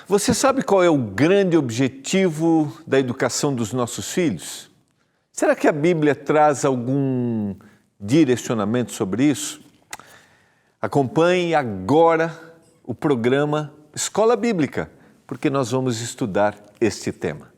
Você sabe qual é o grande objetivo da educação dos nossos filhos? Será que a Bíblia traz algum direcionamento sobre isso? Acompanhe agora o programa Escola Bíblica, porque nós vamos estudar este tema.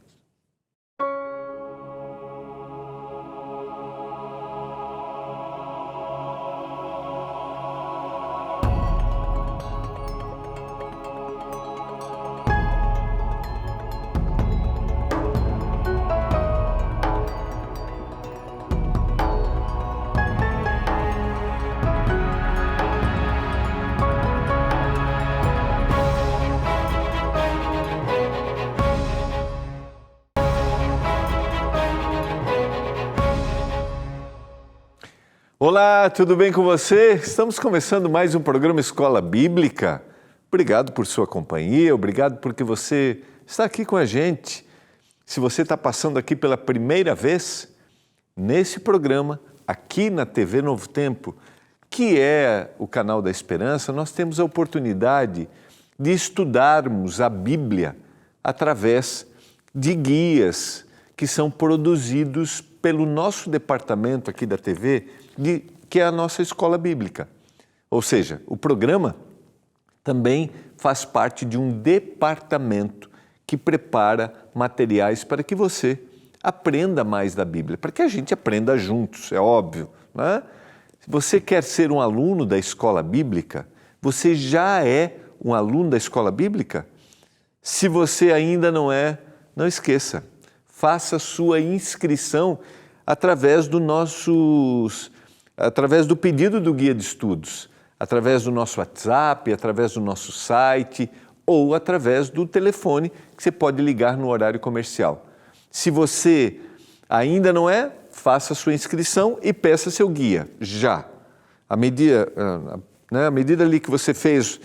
Olá, tudo bem com você? Estamos começando mais um programa Escola Bíblica. Obrigado por sua companhia, obrigado porque você está aqui com a gente. Se você está passando aqui pela primeira vez, nesse programa, aqui na TV Novo Tempo, que é o canal da Esperança, nós temos a oportunidade de estudarmos a Bíblia através de guias que são produzidos pelo nosso departamento aqui da TV, que é a nossa Escola Bíblica. Ou seja, o programa também faz parte de um departamento que prepara materiais para que você aprenda mais da Bíblia, para que a gente aprenda juntos, é óbvio, né? Se você quer ser um aluno da Escola Bíblica, você já é um aluno da Escola Bíblica? Se você ainda não é, não esqueça, faça sua inscrição através do pedido do guia de estudos, através do nosso WhatsApp, através do nosso site ou através do telefone que você pode ligar no horário comercial. Se você ainda não é, faça a sua inscrição e peça seu guia, já. À medida ali que você fez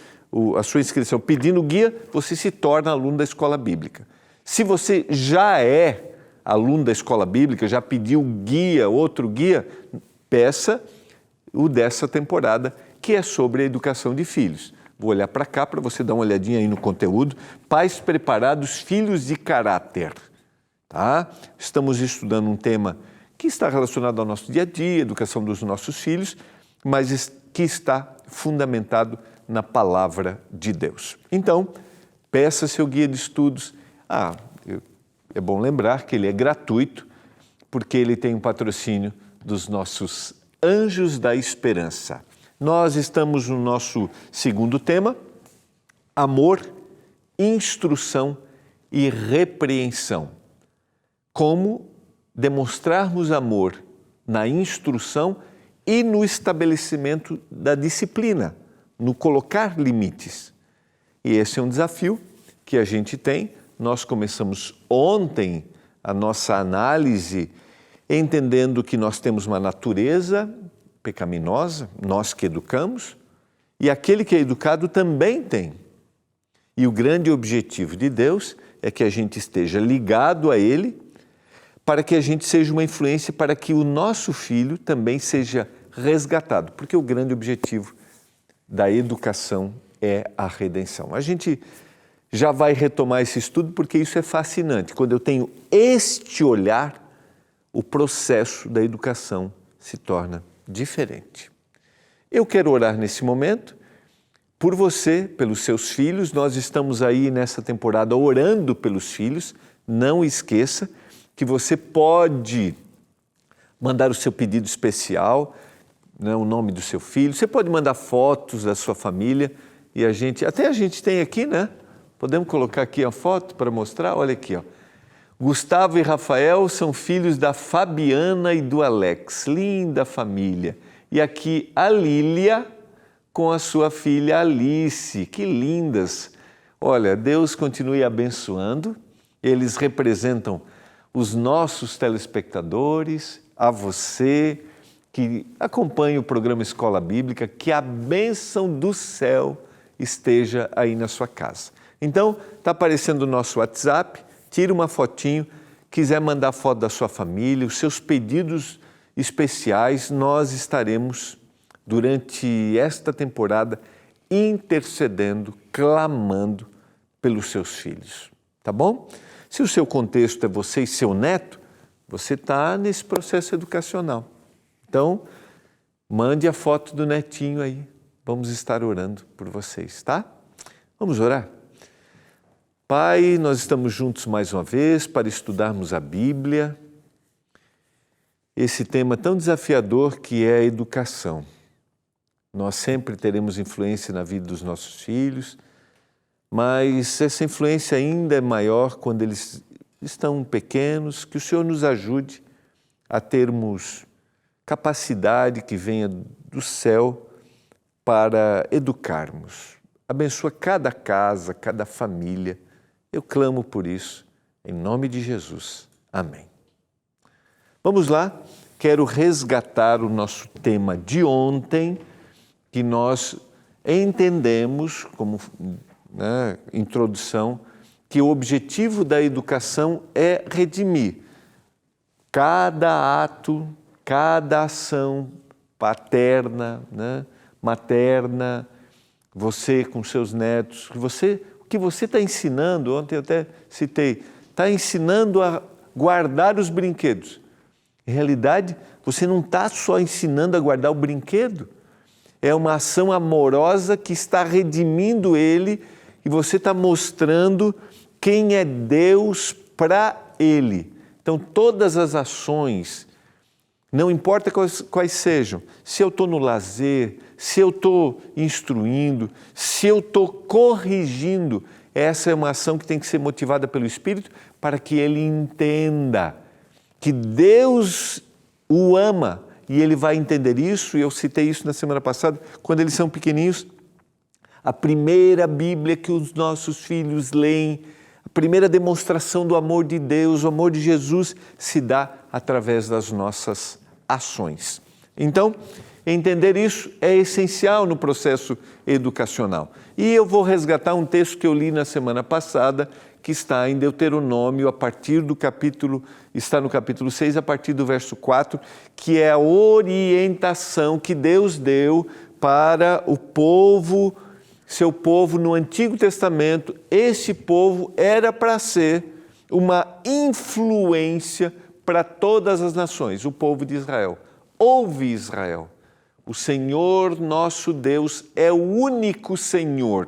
a sua inscrição pedindo o guia, você se torna aluno da Escola Bíblica. Se você já é aluno da Escola Bíblica, já pediu guia, outro guia, peça o dessa temporada, que é sobre a educação de filhos. Vou olhar para cá para você dar uma olhadinha aí no conteúdo. Pais preparados, filhos de caráter. Tá? Estamos estudando um tema que está relacionado ao nosso dia a dia, educação dos nossos filhos, mas que está fundamentado na palavra de Deus. Então, peça seu guia de estudos. É bom lembrar que ele é gratuito, porque ele tem um patrocínio dos nossos Anjos da Esperança. Nós estamos no nosso segundo tema, amor, instrução e repreensão. Como demonstrarmos amor na instrução e no estabelecimento da disciplina, no colocar limites. E esse é um desafio que a gente tem. Nós começamos ontem a nossa análise entendendo que nós temos uma natureza pecaminosa, nós que educamos, e aquele que é educado também tem. E o grande objetivo de Deus é que a gente esteja ligado a Ele, para que a gente seja uma influência para que o nosso filho também seja resgatado, porque o grande objetivo da educação é a redenção. A gente já vai retomar esse estudo porque isso é fascinante. Quando eu tenho este olhar, o processo da educação se torna diferente. Eu quero orar nesse momento por você, pelos seus filhos. Nós estamos aí nessa temporada orando pelos filhos. Não esqueça que você pode mandar o seu pedido especial, né, o nome do seu filho. Você pode mandar fotos da sua família e a gente tem aqui, né? Podemos colocar aqui a foto para mostrar? Olha aqui, ó. Gustavo e Rafael são filhos da Fabiana e do Alex, linda família. E aqui a Lília com a sua filha Alice, que lindas. Olha, Deus continue abençoando, eles representam os nossos telespectadores, a você que acompanha o programa Escola Bíblica, que a bênção do céu esteja aí na sua casa. Então, está aparecendo o nosso WhatsApp, tira uma fotinho, quiser mandar foto da sua família, os seus pedidos especiais, nós estaremos, durante esta temporada, intercedendo, clamando pelos seus filhos, tá bom? Se o seu contexto é você e seu neto, você está nesse processo educacional. Então, mande a foto do netinho aí. Vamos estar orando por vocês, tá? Vamos orar? Pai, nós estamos juntos mais uma vez para estudarmos a Bíblia, esse tema tão desafiador que é a educação. Nós sempre teremos influência na vida dos nossos filhos, mas essa influência ainda é maior quando eles estão pequenos. Que o Senhor nos ajude a termos capacidade que venha do céu para educarmos. Abençoa cada casa, cada família. Eu clamo por isso, em nome de Jesus. Amém. Vamos lá, quero resgatar o nosso tema de ontem, que nós entendemos como introdução, que o objetivo da educação é redimir cada ato, cada ação paterna, materna, você com seus netos, o que você está ensinando, ontem eu até citei, está ensinando a guardar os brinquedos. Em realidade, você não está só ensinando a guardar o brinquedo, é uma ação amorosa que está redimindo ele e você está mostrando quem é Deus para ele. Então, todas as ações, não importa quais sejam, se eu estou no lazer, se eu estou instruindo, se eu estou corrigindo, essa é uma ação que tem que ser motivada pelo Espírito para que ele entenda que Deus o ama. E ele vai entender isso, e eu citei isso na semana passada, quando eles são pequeninhos. A primeira Bíblia que os nossos filhos leem, a primeira demonstração do amor de Deus, o amor de Jesus, se dá através das nossas ações. Então, entender isso é essencial no processo educacional. E eu vou resgatar um texto que eu li na semana passada, que está em Deuteronômio, está no capítulo 6, a partir do verso 4, que é a orientação que Deus deu para o povo, seu povo no Antigo Testamento. Esse povo era para ser uma influência para todas as nações, o povo de Israel. Ouve, Israel, o Senhor nosso Deus é o único Senhor.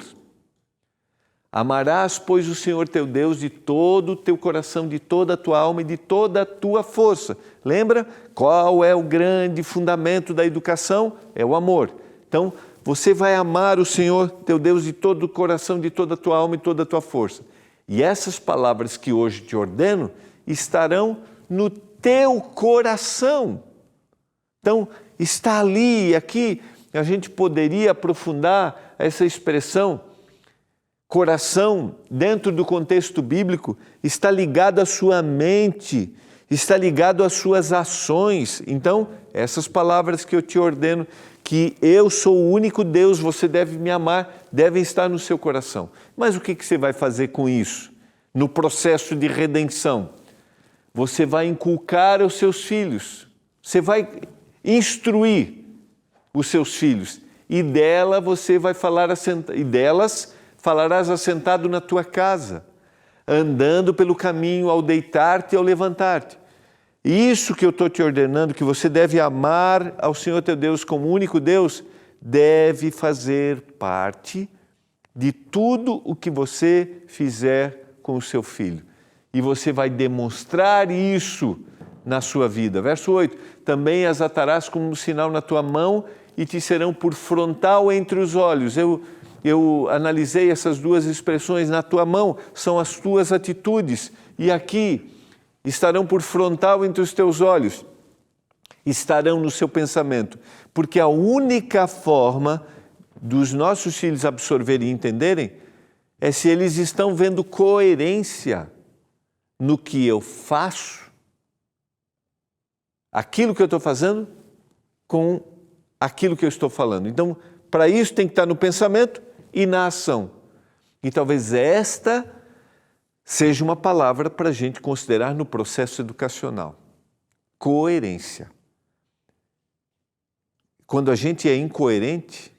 Amarás, pois, o Senhor teu Deus de todo o teu coração, de toda a tua alma e de toda a tua força. Lembra qual é o grande fundamento da educação? É o amor. Então, você vai amar o Senhor teu Deus de todo o coração, de toda a tua alma e toda a tua força. E essas palavras que hoje te ordeno estarão no teu coração. Então, está ali, aqui a gente poderia aprofundar essa expressão. Coração, dentro do contexto bíblico, está ligado à sua mente, está ligado às suas ações. Então, essas palavras que eu te ordeno, que eu sou o único Deus, você deve me amar, devem estar no seu coração. Mas o que você vai fazer com isso? No processo de redenção, você vai inculcar aos seus filhos, você vai instruir os seus filhos, e delas falarás assentado na tua casa, andando pelo caminho ao deitar-te e ao levantar-te. Isso que eu estou te ordenando, que você deve amar ao Senhor teu Deus como único Deus, deve fazer parte de tudo o que você fizer com o seu filho. E você vai demonstrar isso na sua vida. Verso 8, também as atarás como um sinal na tua mão e te serão por frontal entre os olhos. Eu analisei essas duas expressões, na tua mão são as tuas atitudes, e aqui estarão por frontal entre os teus olhos, estarão no seu pensamento, porque a única forma dos nossos filhos absorverem e entenderem é se eles estão vendo coerência no que eu faço, aquilo que eu estou fazendo, com aquilo que eu estou falando. Então, para isso tem que estar no pensamento e na ação. E talvez esta seja uma palavra para a gente considerar no processo educacional. Coerência. Quando a gente é incoerente,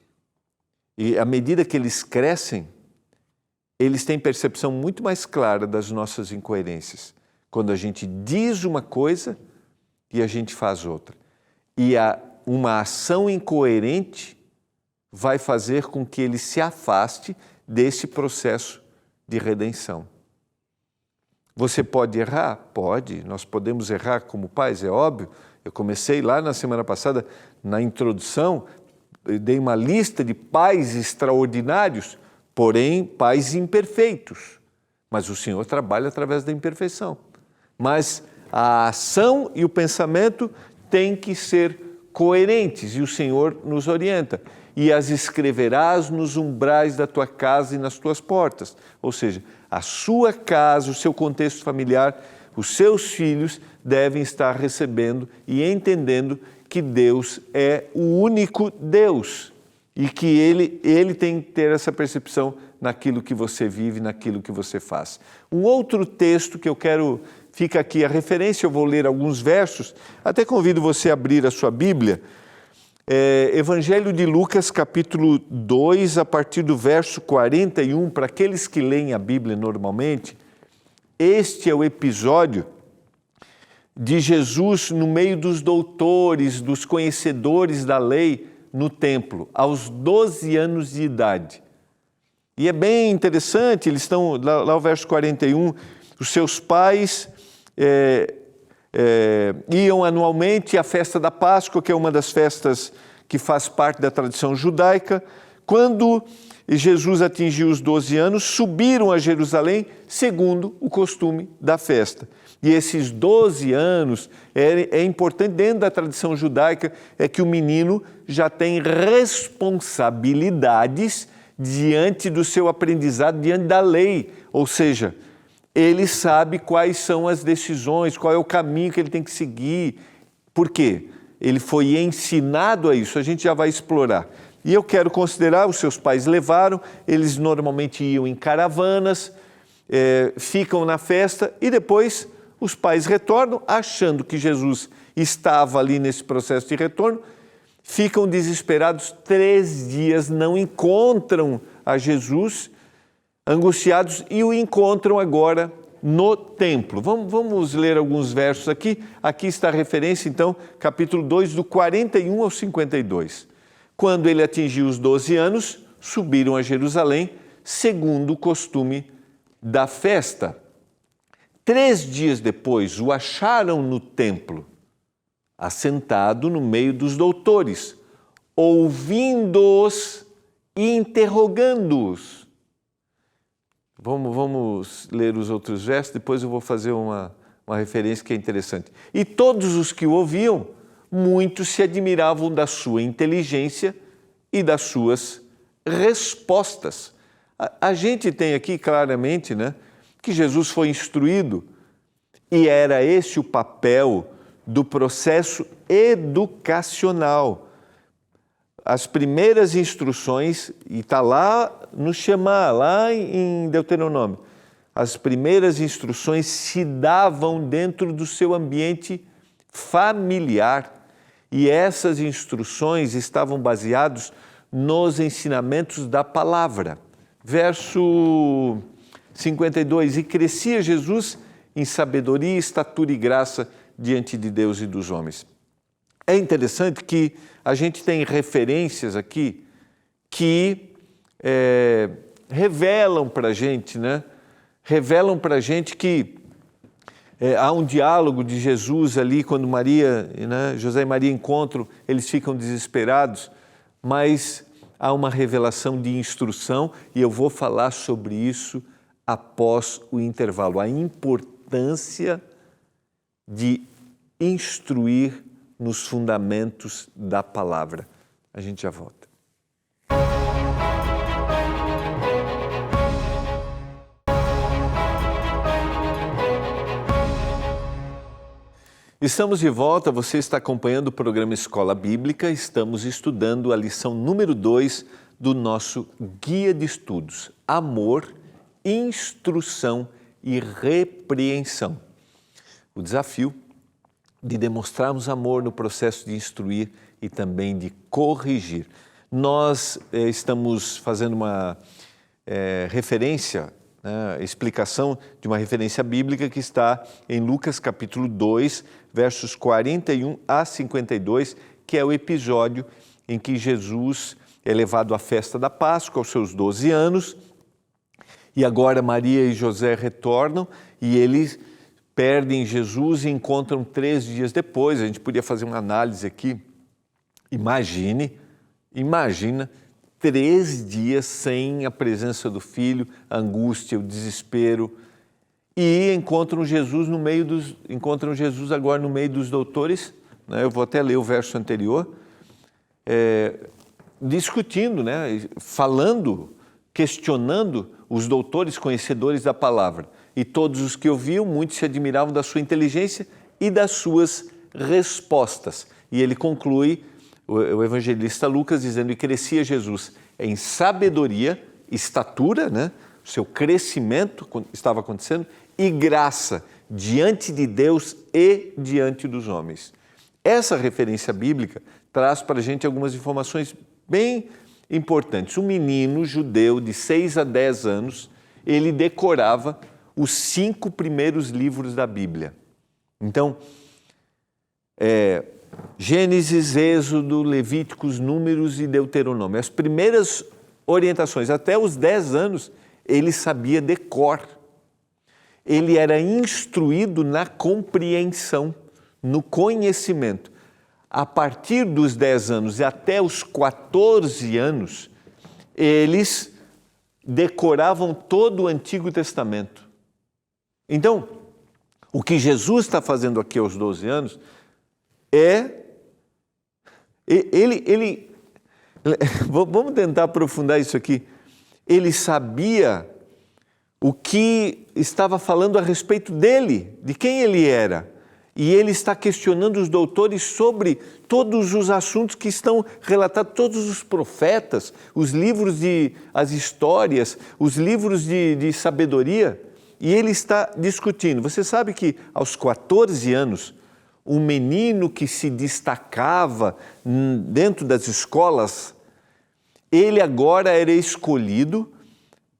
e à medida que eles crescem, eles têm percepção muito mais clara das nossas incoerências. Quando a gente diz uma coisa e a gente faz outra. E uma ação incoerente vai fazer com que ele se afaste desse processo de redenção. Você pode errar? Pode. Nós podemos errar como pais, é óbvio. Eu comecei lá na semana passada, na introdução, eu dei uma lista de pais extraordinários, porém pais imperfeitos. Mas o Senhor trabalha através da imperfeição. Mas a ação e o pensamento têm que ser coerentes e o Senhor nos orienta. E as escreverás nos umbrais da tua casa e nas tuas portas. Ou seja, a sua casa, o seu contexto familiar, os seus filhos devem estar recebendo e entendendo que Deus é o único Deus e que Ele tem que ter essa percepção naquilo que você vive, naquilo que você faz. Um outro texto que eu quero, fica aqui a referência, eu vou ler alguns versos, até convido você a abrir a sua Bíblia, Evangelho de Lucas, capítulo 2, a partir do verso 41, para aqueles que leem a Bíblia normalmente, este é o episódio de Jesus no meio dos doutores, dos conhecedores da lei no templo, aos 12 anos de idade. E é bem interessante, eles estão, lá o verso 41, os seus pais iam anualmente à festa da Páscoa, que é uma das festas que faz parte da tradição judaica. Quando Jesus atingiu os 12 anos, subiram a Jerusalém segundo o costume da festa. E esses 12 anos, é importante dentro da tradição judaica, é que o menino já tem responsabilidades diante do seu aprendizado, diante da lei. Ou seja, ele sabe quais são as decisões, qual é o caminho que ele tem que seguir. Por quê? Ele foi ensinado a isso, a gente já vai explorar. E eu quero considerar, os seus pais levaram, eles normalmente iam em caravanas, ficam na festa e depois os pais retornam, achando que Jesus estava ali nesse processo de retorno, ficam desesperados 3 dias, não encontram a Jesus, angustiados, e o encontram agora no templo. Vamos ler alguns versos aqui. Aqui está a referência, então, capítulo 2, do 41 ao 52. Quando ele atingiu os 12 anos, subiram a Jerusalém, segundo o costume da festa. 3 dias depois, o acharam no templo, assentado no meio dos doutores, ouvindo-os e interrogando-os. Vamos ler os outros versos, depois eu vou fazer uma referência que é interessante. E todos os que o ouviam, muitos se admiravam da sua inteligência e das suas respostas. A gente tem aqui claramente, né, que Jesus foi instruído e era esse o papel do processo educacional. As primeiras instruções, e está lá no Shema, lá em Deuteronômio, as primeiras instruções se davam dentro do seu ambiente familiar. E essas instruções estavam baseadas nos ensinamentos da palavra. Verso 52, e crescia Jesus em sabedoria, estatura e graça diante de Deus e dos homens. É interessante que a gente tem referências aqui que revelam para a gente, né? Revelam para a gente que há um diálogo de Jesus ali, quando Maria, né, José e Maria encontram, eles ficam desesperados, mas há uma revelação de instrução e eu vou falar sobre isso após o intervalo. A importância de instruir nos fundamentos da palavra. A gente já volta. Estamos de volta, você está acompanhando o programa Escola Bíblica, estamos estudando a lição número 2 do nosso Guia de Estudos, Amor, Instrução e Repreensão. O desafio de demonstrarmos amor no processo de instruir e também de corrigir. Nós estamos fazendo referência, explicação de uma referência bíblica que está em Lucas capítulo 2, versos 41 a 52, que é o episódio em que Jesus é levado à festa da Páscoa aos seus 12 anos, e agora Maria e José retornam e eles perdem Jesus e encontram 3 dias depois. A gente podia fazer uma análise aqui. Imagina 3 dias sem a presença do filho, a angústia, o desespero, e encontram Jesus agora no meio dos doutores, né? Eu vou até ler o verso anterior, discutindo, né? Falando, questionando os doutores conhecedores da palavra. E todos os que ouviam, muitos se admiravam da sua inteligência e das suas respostas. E ele conclui, o evangelista Lucas, dizendo: e crescia Jesus em sabedoria, estatura, né? O seu crescimento estava acontecendo, e graça diante de Deus e diante dos homens. Essa referência bíblica traz para a gente algumas informações bem importantes. Um menino judeu de 6 a 10 anos, ele decorava os 5 primeiros livros da Bíblia. Então, Gênesis, Êxodo, Levíticos, Números e Deuteronômio. As primeiras orientações, até os 10 anos, ele sabia de cor. Ele era instruído na compreensão, no conhecimento. A partir dos 10 anos e até os 14 anos, eles decoravam todo o Antigo Testamento. Então, o que Jesus está fazendo aqui aos 12 anos vamos tentar aprofundar isso aqui. Ele sabia o que estava falando a respeito dele, de quem ele era. E ele está questionando os doutores sobre todos os assuntos que estão relatados, todos os profetas, os livros as histórias, os livros de sabedoria. E ele está discutindo. Você sabe que aos 14 anos, um menino que se destacava dentro das escolas, ele agora era escolhido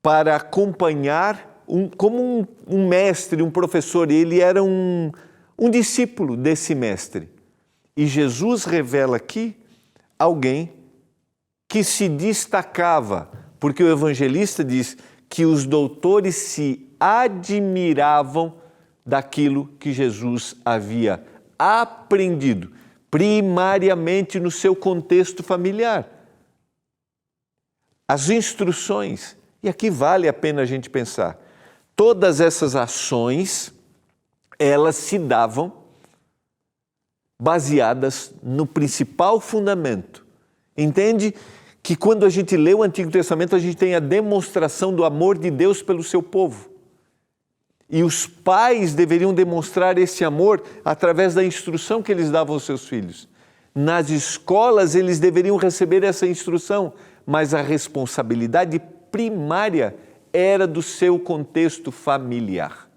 para acompanhar como um mestre, um professor. Ele era um discípulo desse mestre. E Jesus revela aqui alguém que se destacava, porque o evangelista diz que os doutores se admiravam daquilo que Jesus havia aprendido, primariamente no seu contexto familiar. As instruções, e aqui vale a pena a gente pensar, todas essas ações, elas se davam baseadas no principal fundamento. Entende que quando a gente lê o Antigo Testamento, a gente tem a demonstração do amor de Deus pelo seu povo. E os pais deveriam demonstrar esse amor através da instrução que eles davam aos seus filhos. Nas escolas, eles deveriam receber essa instrução, mas a responsabilidade primária era do seu contexto familiar.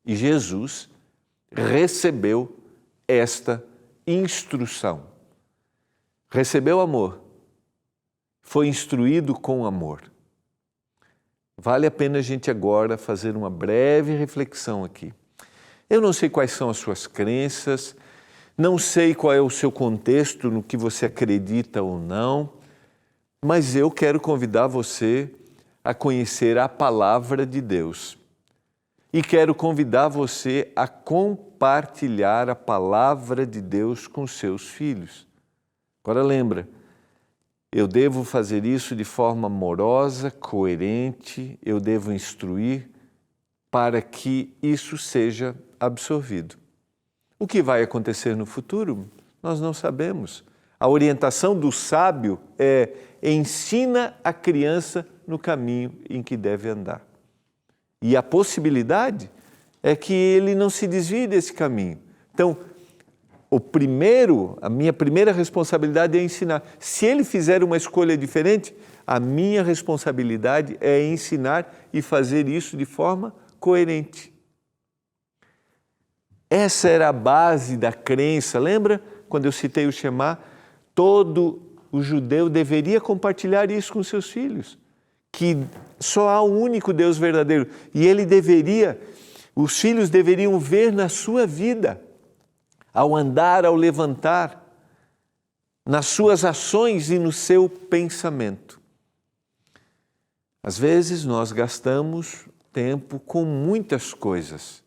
E Jesus recebeu esta instrução. Recebeu amor, foi instruído com amor. Vale a pena a gente agora fazer uma breve reflexão aqui. Eu não sei quais são as suas crenças, não sei qual é o seu contexto, no que você acredita ou não, mas eu quero convidar você a conhecer a palavra de Deus. E quero convidar você a compartilhar a palavra de Deus com seus filhos. Agora lembra, eu devo fazer isso de forma amorosa, coerente, eu devo instruir para que isso seja absorvido. O que vai acontecer no futuro, nós não sabemos. A orientação do sábio é: ensina a criança no caminho em que deve andar. E a possibilidade é que ele não se desvie desse caminho. Então, a minha primeira responsabilidade é ensinar. Se ele fizer uma escolha diferente, a minha responsabilidade é ensinar e fazer isso de forma coerente. Essa era a base da crença. Lembra quando eu citei o Shema? Todo o judeu deveria compartilhar isso com seus filhos. Que Só há um único Deus verdadeiro. E os filhos deveriam ver na sua vida, ao andar, ao levantar, nas suas ações e no seu pensamento. Às vezes nós gastamos tempo com muitas coisas.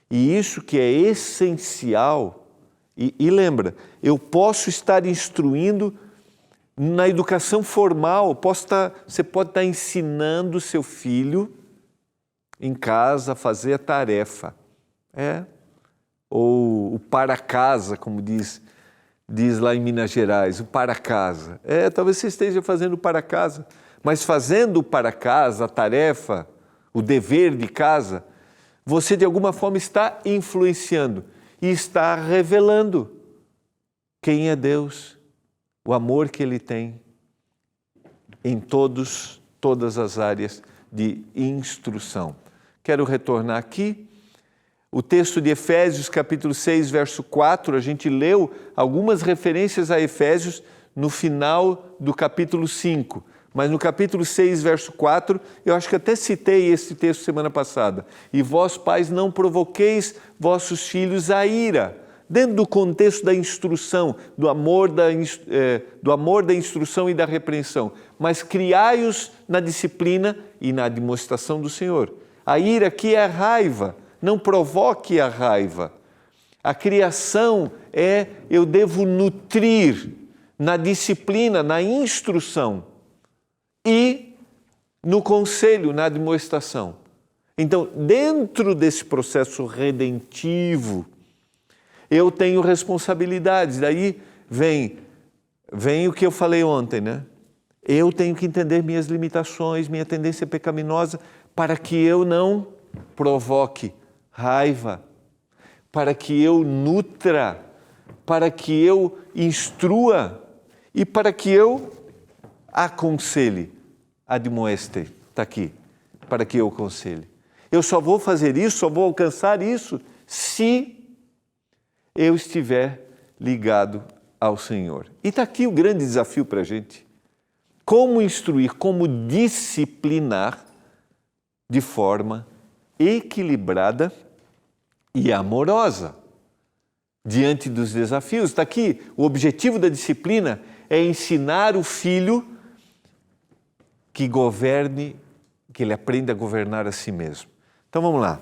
E isso que é essencial, e lembra, eu posso estar instruindo na educação formal, você pode estar ensinando o seu filho em casa a fazer a tarefa, ou o para casa, como diz lá em Minas Gerais, o para casa. Talvez você esteja fazendo o para casa, mas fazendo o para casa, a tarefa, o dever de casa, você de alguma forma está influenciando e está revelando quem é Deus, o amor que Ele tem em todas as áreas de instrução. Quero retornar aqui. O texto de Efésios, capítulo 6, verso 4, a gente leu algumas referências a Efésios no final do capítulo 5. Mas no capítulo 6, verso 4, eu acho que até citei esse texto semana passada. E vós, pais, não provoqueis vossos filhos a ira. Dentro do contexto da instrução, do amor da instrução e da repreensão. Mas criai-os na disciplina e na demonstração do Senhor. A ira aqui é a raiva. Não provoque a raiva. A criação eu devo nutrir na disciplina, na instrução e no conselho, na demonstração. Então, dentro desse processo redentivo, eu tenho responsabilidades. Daí vem o que eu falei ontem, né? Eu tenho que entender minhas limitações, minha tendência pecaminosa, para que eu não provoque raiva, para que eu nutra, para que eu instrua e para que eu aconselhe. Admoeste, está aqui, para que eu aconselhe. Eu só vou fazer isso, só vou alcançar isso, se eu estiver ligado ao Senhor. E está aqui o grande desafio para a gente. Como instruir, como disciplinar de forma equilibrada e amorosa diante dos desafios. Está aqui, o objetivo da disciplina é ensinar o filho que governe, que ele aprenda a governar a si mesmo. Então vamos lá.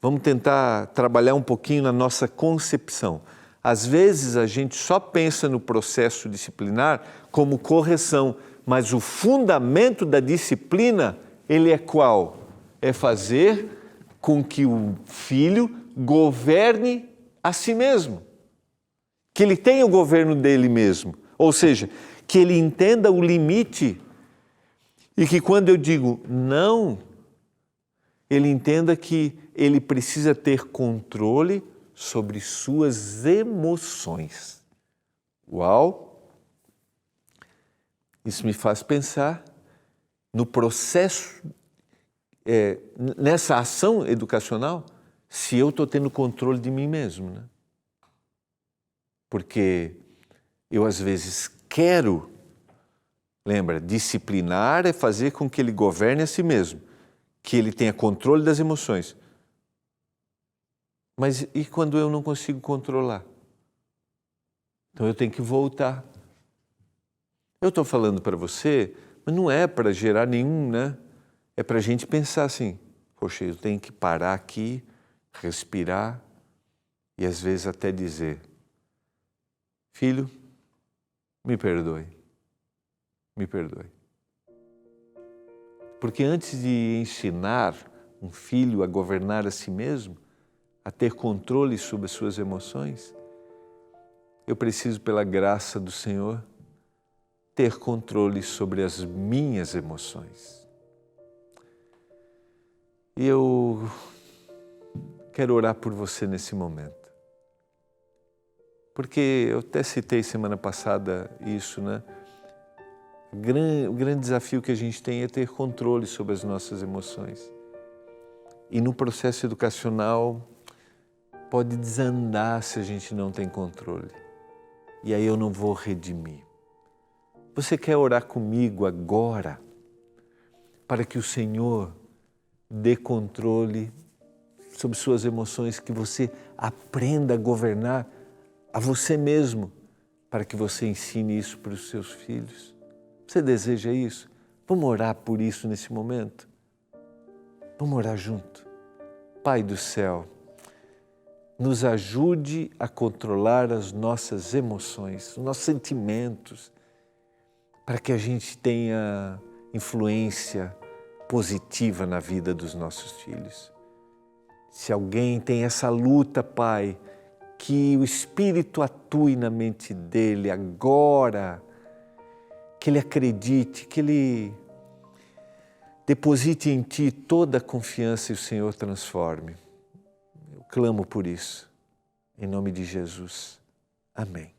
Vamos tentar trabalhar um pouquinho na nossa concepção. Às vezes a gente só pensa no processo disciplinar como correção, mas o fundamento da disciplina, ele é qual? É fazer com que o filho governe a si mesmo. Que ele tenha o governo dele mesmo. Ou seja, que ele entenda o limite e que quando eu digo não, ele entenda que ele precisa ter controle sobre suas emoções. Uau! Isso me faz pensar no processo, nessa ação educacional, se eu estou tendo controle de mim mesmo, né? Porque eu às vezes quero, lembra, disciplinar é fazer com que ele governe a si mesmo, que ele tenha controle das emoções. Mas e quando eu não consigo controlar? Então eu tenho que voltar. Eu estou falando para você, mas não é para gerar nenhum, né? É para a gente pensar assim, poxa, eu tenho que parar aqui, respirar e às vezes até dizer, filho, me perdoe, me perdoe. Porque antes de ensinar um filho a governar a si mesmo, a ter controle sobre as suas emoções, eu preciso, pela graça do Senhor, ter controle sobre as minhas emoções. E eu quero orar por você nesse momento. Porque eu até citei semana passada isso, né? O grande desafio que a gente tem é ter controle sobre as nossas emoções. E no processo educacional pode desandar se a gente não tem controle. E aí eu não vou redimir. Você quer orar comigo agora para que o Senhor dê controle sobre suas emoções, que você aprenda a governar a você mesmo, para que você ensine isso para os seus filhos. Você deseja isso? Vamos orar por isso nesse momento? Vamos orar junto. Pai do céu, nos ajude a controlar as nossas emoções, os nossos sentimentos, para que a gente tenha influência positiva na vida dos nossos filhos. Se alguém tem essa luta, Pai, que o Espírito atue na mente dele agora, que ele acredite, que ele deposite em Ti toda a confiança e o Senhor transforme. Eu clamo por isso, em nome de Jesus. Amém.